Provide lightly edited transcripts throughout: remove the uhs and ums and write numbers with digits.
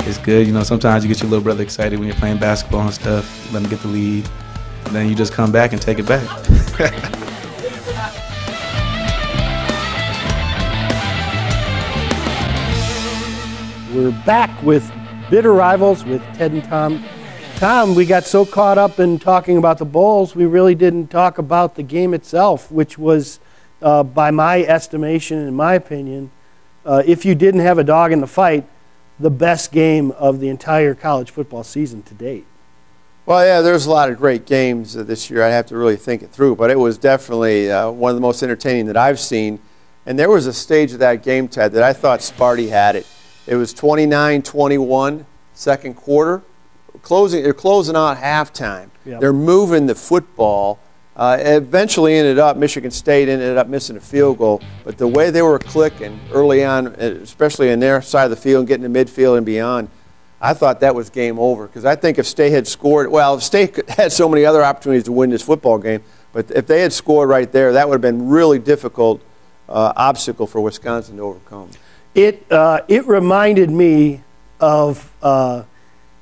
it's good. You know, sometimes you get your little brother excited when you're playing basketball and stuff, let him get the lead, and then you just come back and take it back. We're back with Bitter Rivals with Ted and Tom. Tom, we got so caught up in talking about the bowls, we really didn't talk about the game itself, which was, by my estimation and my opinion, if you didn't have a dog in the fight, the best game of the entire college football season to date. Well, yeah, there's a lot of great games this year. I have to really think it through, but it was definitely one of the most entertaining that I've seen. And there was a stage of that game, Ted, that I thought Sparty had it. It was 29-21, second quarter. They're closing out halftime. Yep. They're moving the football. Eventually Michigan State ended up missing a field goal, but the way they were clicking early on, especially in their side of the field, getting to midfield and beyond, I thought that was game over. Because I think if State had scored, well, if State had so many other opportunities to win this football game, but if they had scored right there, that would have been really difficult obstacle for Wisconsin to overcome. It reminded me of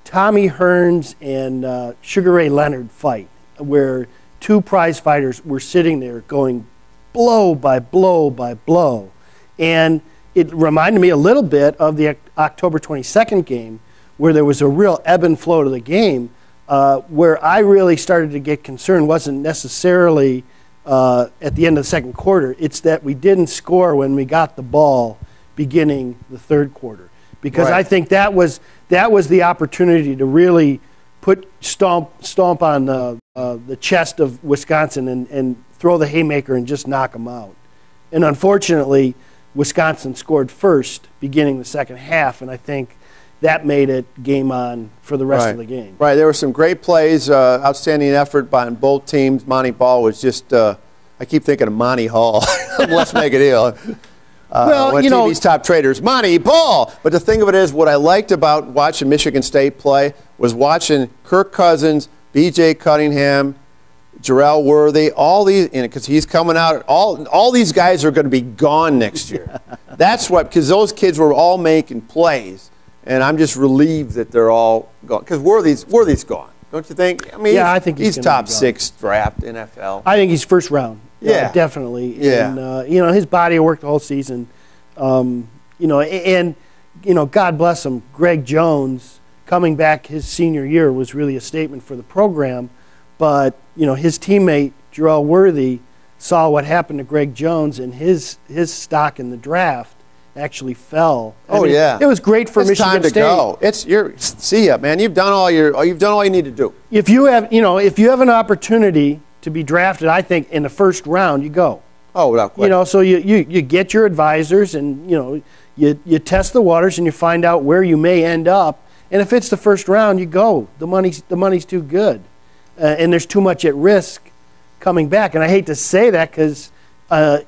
Tommy Hearns and Sugar Ray Leonard fight, where two prize fighters were sitting there going blow by blow by blow. And it reminded me a little bit of the October 22nd game, where there was a real ebb and flow to the game, where I really started to get concerned wasn't necessarily at the end of the second quarter. It's that we didn't score when we got the ball beginning the third quarter. Because I think that was the opportunity to really stomp on the chest of Wisconsin and throw the haymaker and just knock them out. And unfortunately, Wisconsin scored first beginning the second half, and I think that made it game on for the rest of the game. Right, there were some great plays, outstanding effort by both teams. Monty Ball was just, I keep thinking of Monty Hall. Let's make it ill. Well, you know, TV's top traders, Monty Ball. But the thing of it is, what I liked about watching Michigan State play was watching Kirk Cousins, B.J. Cunningham, Jarrell Worthy, all these, because he's coming out. All these guys are going to be gone next year. That's what, because those kids were all making plays, and I'm just relieved that they're all gone. Because Worthy's gone, don't you think? I mean, yeah, I think he's top 6 draft NFL. I think he's first round. Yeah, definitely. Yeah, and you know, his body of work the whole season. You know, and you know, God bless him. Greg Jones coming back his senior year was really a statement for the program. But you know, his teammate Jarrell Worthy saw what happened to Greg Jones, and his stock in the draft actually fell. I mean, yeah, it was great for Michigan State. It's time to go. See ya, man. You've done all you need to do. If you have an opportunity to be drafted, I think in the first round you go. Oh, without question. You know, so you get your advisors, and you know, you test the waters, and you find out where you may end up. And if it's the first round, you go. The money's too good, and there's too much at risk coming back. And I hate to say that because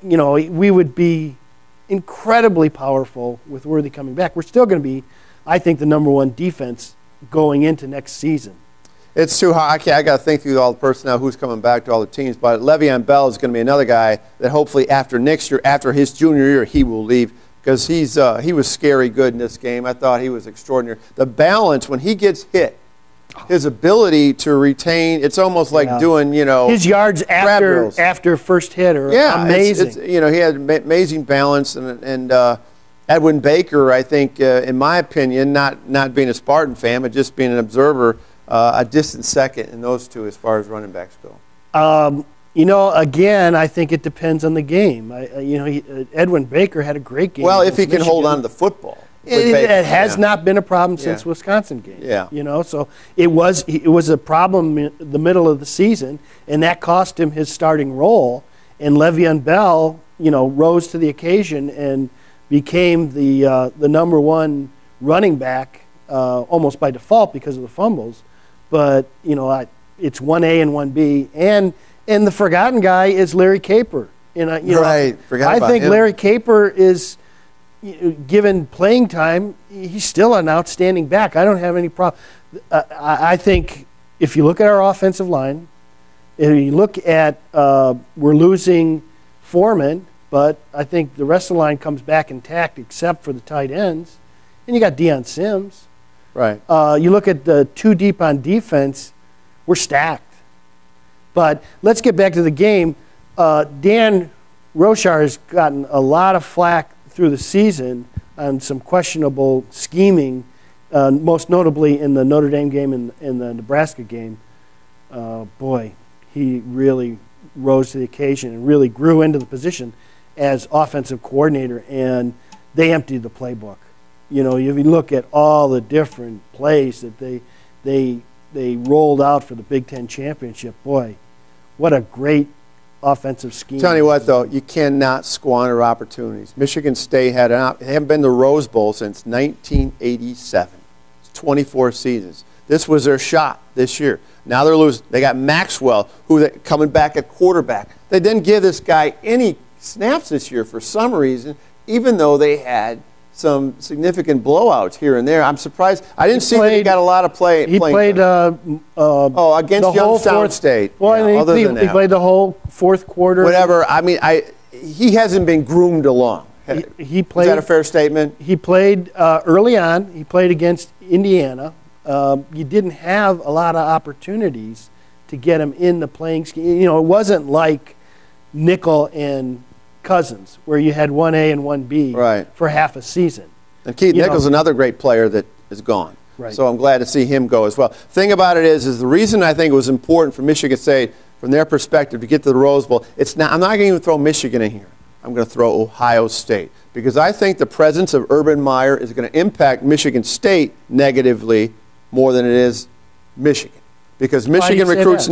you know, we would be incredibly powerful with Worthy coming back. We're still going to be, I think, the #1 defense going into next season. It's too hard. I got to think through all the personnel, who's coming back to all the teams. But Le'Veon Bell is going to be another guy that hopefully after next year, after his junior year, he will leave, because he was scary good in this game. I thought he was extraordinary. The balance when he gets hit, his ability to retain, it's almost like doing, you know, his yards after first hit are amazing. You know, he had amazing balance, and Edwin Baker, I think, in my opinion, not being a Spartan fan, but just being an observer, a distant second in those two as far as running backs go. You know, again, I think it depends on the game. You know, Edwin Baker had a great game. Well, if he can hold on to the football. It has not been a problem since Wisconsin game. Yeah. You know, so it was a problem in the middle of the season, and that cost him his starting role. And Le'Veon Bell, you know, rose to the occasion and became the #1 running back almost by default because of the fumbles. But you know, it's 1A and 1B, and the forgotten guy is Larry Caper. And you know, I think Larry Caper is, given playing time, he's still an outstanding back. I don't have any problem. I think if you look at our offensive line, if you look at we're losing Foreman, but I think the rest of the line comes back intact except for the tight ends, and you got Deion Sims. Right. You look at the too deep on defense, we're stacked. But let's get back to the game. Dan Rochar has gotten a lot of flack through the season on some questionable scheming, most notably in the Notre Dame game and in the Nebraska game. Boy, he really rose to the occasion and really grew into the position as offensive coordinator, and they emptied the playbook. You know, if you look at all the different plays that they rolled out for the Big Ten championship, boy, what a great offensive scheme. Tell you what, though, you cannot squander opportunities. Michigan State they haven't been to the Rose Bowl since 1987. It's 24 seasons. This was their shot this year. Now they're losing. They got Maxwell, coming back at quarterback. They didn't give this guy any snaps this year for some reason, even though they had some significant blowouts here and there. I'm surprised. I didn't see that he got a lot of play. He played against Youngstown State. Well, yeah, he played the whole fourth quarter. Whatever. I mean, he hasn't been groomed along. He played. Is that a fair statement? He played early on. He played against Indiana. You didn't have a lot of opportunities to get him in the playing scheme. You know, it wasn't like nickel and Cousins, where you had 1A and 1B for half a season. And Keith Nichols is another great player that is gone. Right. So I'm glad to see him go as well. Thing about it is the reason I think it was important for Michigan State, from their perspective, to get to the Rose Bowl, I'm not going to even throw Michigan in here. I'm going to throw Ohio State. Because I think the presence of Urban Meyer is going to impact Michigan State negatively more than it is Michigan. Because Michigan recruits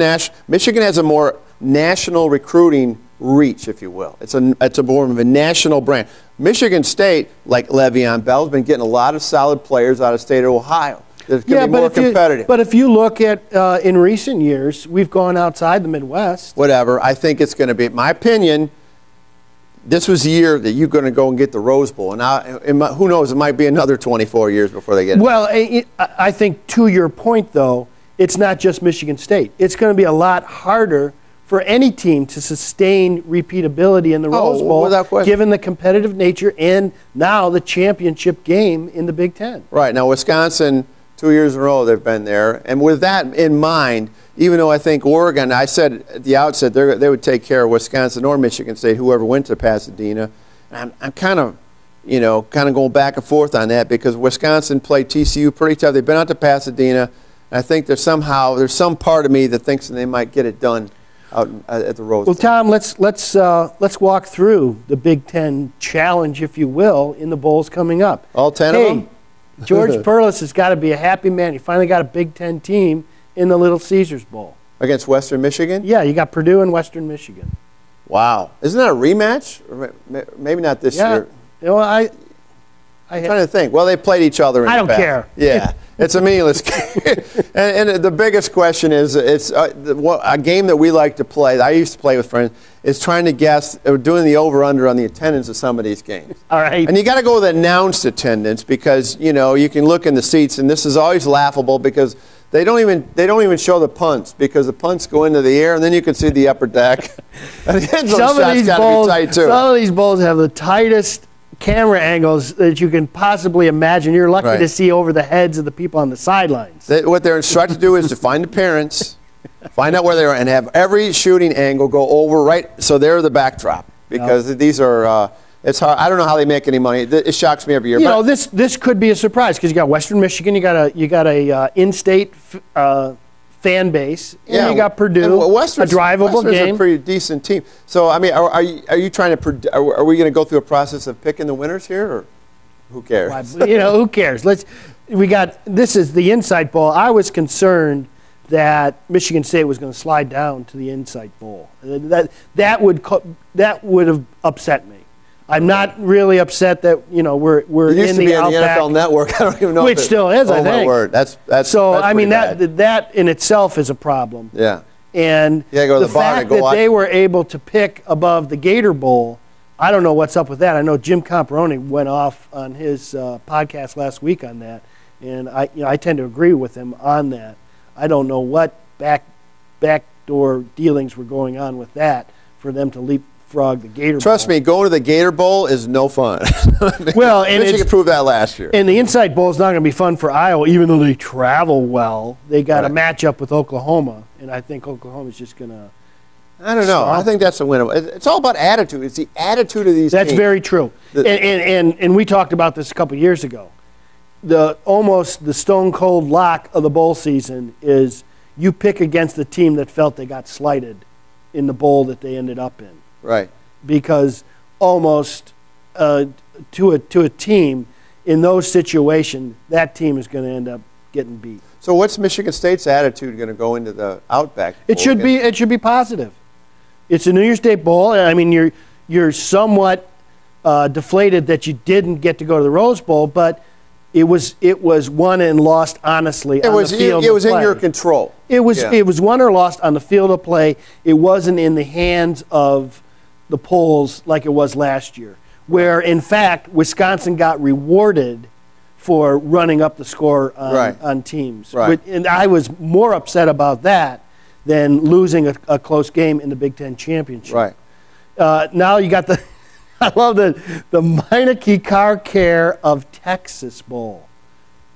Michigan has a more national recruiting reach, if you will. It's a more of a national brand. Michigan State, like Le'Veon Bell, has been getting a lot of solid players out of the state of Ohio. It's going to be more competitive. But if you look at in recent years, we've gone outside the Midwest. Whatever. I think it's going to be, in my opinion, this was the year that you're going to go and get the Rose Bowl. And who knows, it might be another 24 years before they get it. Well, I think to your point, though, it's not just Michigan State. It's going to be a lot harder for any team to sustain repeatability in the Rose Bowl, given the competitive nature and now the championship game in the Big Ten. Right. Now, Wisconsin, 2 years in a row they've been there. And with that in mind, even though I think Oregon, I said at the outset they would take care of Wisconsin or Michigan State, whoever went to Pasadena. And I'm kind of going back and forth on that because Wisconsin played TCU pretty tough. They've been out to Pasadena. And I think there's some part of me that thinks that they might get it done out at the Rose Bowl. Well, Tom, let's walk through the Big Ten challenge, if you will, in the bowls coming up. All 10 of them? George Perlis has got to be a happy man. He finally got a Big Ten team in the Little Caesars Bowl. Against Western Michigan? Yeah, you got Purdue and Western Michigan. Wow. Isn't that a rematch? Or maybe not this year. You know, I'm trying to think. Well, they played each other in the past. I don't care. Yeah. It's a meaningless game. and the biggest question is, it's a game that we like to play, that I used to play with friends, is trying to guess, doing the over-under on the attendance of some of these games. All right. And you got to go with announced attendance because, you know, you can look in the seats, and this is always laughable because they don't even show the punts because the punts go into the air, and then you can see the upper deck. And the end zone shot's got to be tight, too. Some of these bowls have the tightest camera angles that you can possibly imagine. You're lucky to see over the heads of the people on the sidelines. What they're instructed to do is to find the parents, find out where they are, and have every shooting angle go over so they're the backdrop. Because these are, it's hard. I don't know how they make any money. It shocks me every year. You know, this could be a surprise because you got Western Michigan, you got a in-state fan base, and you got Purdue, a drivable game. Western's a pretty decent team. So, I mean, are you trying to? Are we going to go through a process of picking the winners here, or who cares? Well, you know, who cares? This is the Insight Bowl. I was concerned that Michigan State was going to slide down to the Insight Bowl. That would have upset me. I'm not really upset that we're in the Outback. NFL Network. I don't even know. Which still is, I think. Oh my word, that's so. That's I mean, bad. that in itself is a problem. Yeah. And the fact that they were able to pick above the Gator Bowl, I don't know what's up with that. I know Jim Comparoni went off on his podcast last week on that, and I tend to agree with him on that. I don't know what backdoor dealings were going on with that for them to leap Frog, the Gator Trust Bowl. me, going to the Gator Bowl is no fun. Well, and Michigan proved that last year. And the Inside Bowl is not going to be fun for Iowa, even though they travel well. They got a matchup with Oklahoma, and I think Oklahoma's just going to. I don't know. I think that's a win. It's all about attitude. It's the attitude of these That's teams. very true. And we talked about this a couple of years ago. Almost the stone cold lock of the bowl season is you pick against the team that felt they got slighted in the bowl that they ended up in. Right. Because almost to a team in those situations, that team is going to end up getting beat. So what's Michigan State's attitude going to go into the Outback Bowl? It should be positive. It's a New Year's Day bowl. I mean, you're somewhat deflated that you didn't get to go to the Rose Bowl, but it was won and lost honestly on the field of play. It was in your control. It was won or lost on the field of play. It wasn't in the hands of the polls like it was last year, where in fact Wisconsin got rewarded for running up the score on teams. Right. And I was more upset about that than losing a close game in the Big Ten championship. Right. Now you got I love the Meineke Car Care of Texas Bowl.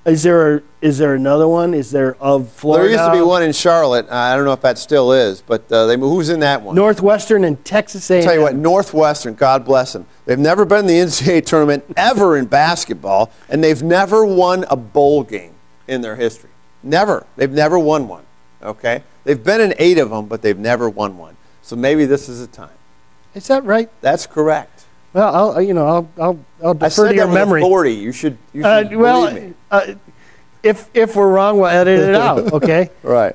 Is there another one? Is there of Florida? There used to be one in Charlotte. I don't know if that still is, but who's in that one? Northwestern and Texas A&M. I'll tell you what, Northwestern, God bless them. They've never been in the NCAA tournament ever in basketball, and they've never won a bowl game in their history. Never. They've never won one. Okay? They've been in 8 of them, but they've never won one. So maybe this is the time. Is that right? That's correct. Well, I'll defer to your memory. I said that with authority. You should believe me. If we're wrong, we'll edit it out. Okay. Right.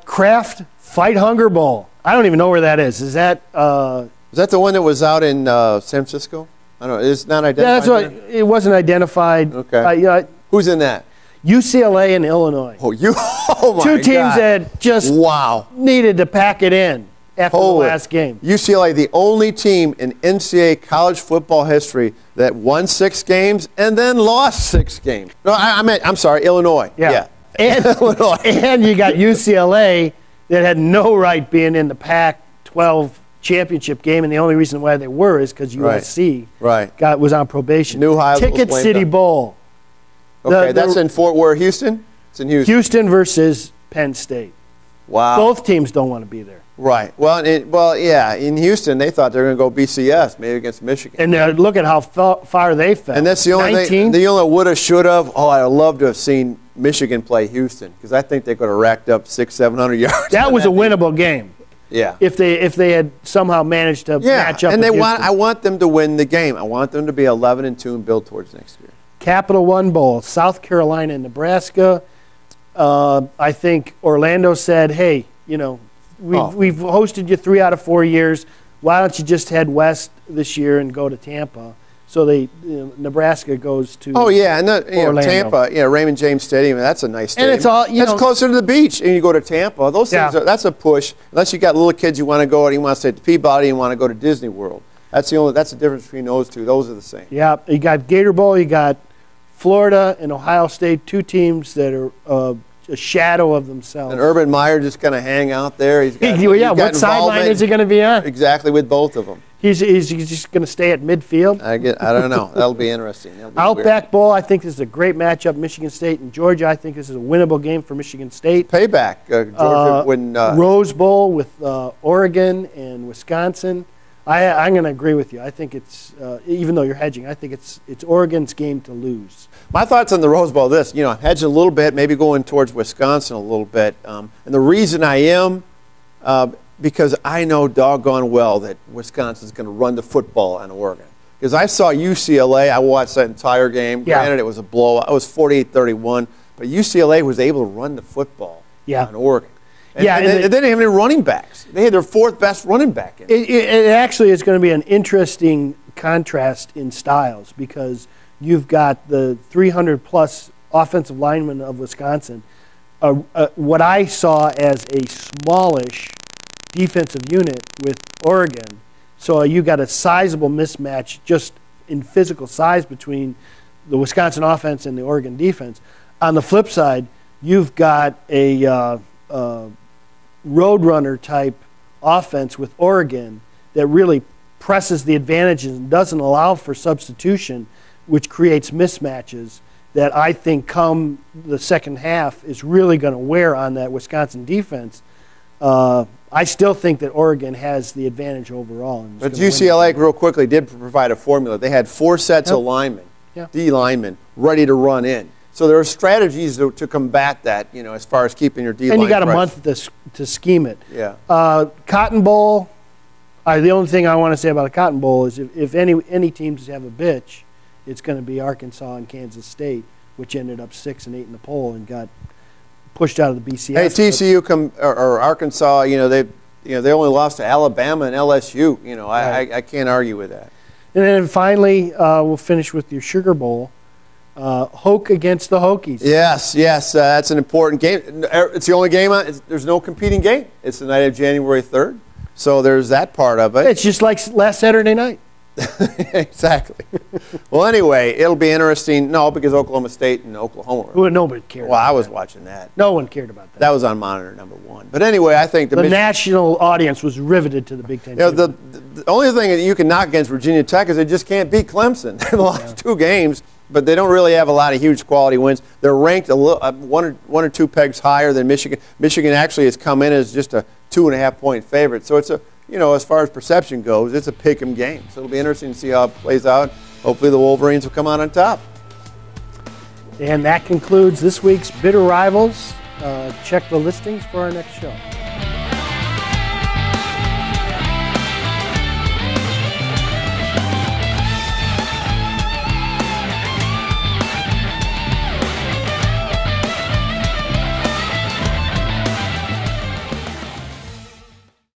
Kraft Fight Hunger Bowl. I don't even know where that is. Is that? Is that the one that was out in San Francisco? I don't know. It's not identified. Yeah, that's what. It wasn't identified. Okay. Who's in that? UCLA and Illinois. Oh, my Two teams God. that just needed to pack it in after the last game. UCLA, the only team in NCAA college football history that won 6 games and then lost 6 games. No, I'm sorry, Illinois. Yeah. And, Illinois. And you got UCLA that had no right being in the Pac-12 championship game, and the only reason why they were is because USC was on probation. New high Ticket City Bowl. Okay, that's in Fort Worth, Houston? It's in Houston. Houston versus Penn State. Wow. Both teams don't want to be there. Right. Well, yeah, in Houston, they thought they were going to go BCS, maybe against Michigan. And look at how far they fell. And that's the only thing, the only woulda, shoulda. Oh, I'd love to have seen Michigan play Houston, because I think they could have racked up 600-700 yards. That was a winnable game. Yeah. If they had somehow managed to match up. And with I want them to win the game. I want them to be 11-2 and build towards next year. Capital One Bowl, South Carolina and Nebraska. I think Orlando said, hey, we've hosted you 3 out of 4 years. Why don't you just head west this year and go to Tampa? So Nebraska goes to and Tampa, Raymond James Stadium. That's a nice stadium. And it's all that's closer to the beach. And you go to Tampa. Those things that's a push. Unless you got little kids you want to go, and you want to stay at the Peabody, and you want to go to Disney World. That's the difference between those two. Those are the same. Yeah, you got Gator Bowl. You got Florida and Ohio State, 2 teams that are a shadow of themselves. And Urban Meyer just going to hang out there. What sideline is he going to be on? Exactly, with both of them. He's just going to stay at midfield. I don't know. That'll be interesting. Outback Bowl, I think this is a great matchup. Michigan State and Georgia, I think this is a winnable game for Michigan State. Payback. Georgia Rose Bowl with Oregon and Wisconsin. I'm going to agree with you. I think it's, even though you're hedging, I think it's Oregon's game to lose. My thoughts on the Rose Bowl, I'm hedging a little bit, maybe going towards Wisconsin a little bit. And the reason I am, because I know doggone well that Wisconsin's going to run the football on Oregon. Because I saw UCLA, I watched that entire game. Granted, it was a blowout. It was 48-31. But UCLA was able to run the football on Oregon. And they didn't have any running backs. They had their 4th best running back. It actually is going to be an interesting contrast in styles, because you've got the 300-plus offensive linemen of Wisconsin. What I saw as a smallish defensive unit with Oregon. So you got a sizable mismatch just in physical size between the Wisconsin offense and the Oregon defense. On the flip side, you've got a Roadrunner type offense with Oregon that really presses the advantages and doesn't allow for substitution, which creates mismatches that I think come the second half is really going to wear on that Wisconsin defense. I still think that Oregon has the advantage overall. But UCLA, real quickly, did provide a formula. They had 4 sets of linemen, D linemen, ready to run in. So there are strategies to combat that, you know, as far as keeping your D line. And you got fresh. a month to scheme it. Yeah. Cotton Bowl. The only thing I want to say about the Cotton Bowl is if any teams have a bitch, it's going to be Arkansas and Kansas State, which ended up 6 and 8 in the poll and got pushed out of the BCS. Hey, TCU or Arkansas, you know, they only lost to Alabama and LSU. You know, Right. I can't argue with that. And then finally, we'll finish with your Sugar Bowl. Hoke against the Hokies. Yes, that's an important game. It's the only game. There's no competing game. It's the night of January 3rd. So there's that part of it. It's just like last Saturday night. Exactly. Well, anyway, it'll be interesting. No, because Oklahoma State and Oklahoma. Well, nobody cared. Well, I was watching that. No one cared about that. That was on monitor number 1. But anyway, I think the national audience was riveted to the Big Ten. You know, the only thing that you can knock against Virginia Tech is they just can't beat Clemson. They've lost 2 games, but they don't really have a lot of huge quality wins. They're ranked a little, one or two pegs higher than Michigan. Michigan actually has come in as just a 2.5-point favorite. So it's a, you know, as far as perception goes, it's a pick-em game. So it'll be interesting to see how it plays out. Hopefully the Wolverines will come out on top. And that concludes this week's Bitter Rivals. Check the listings for our next show.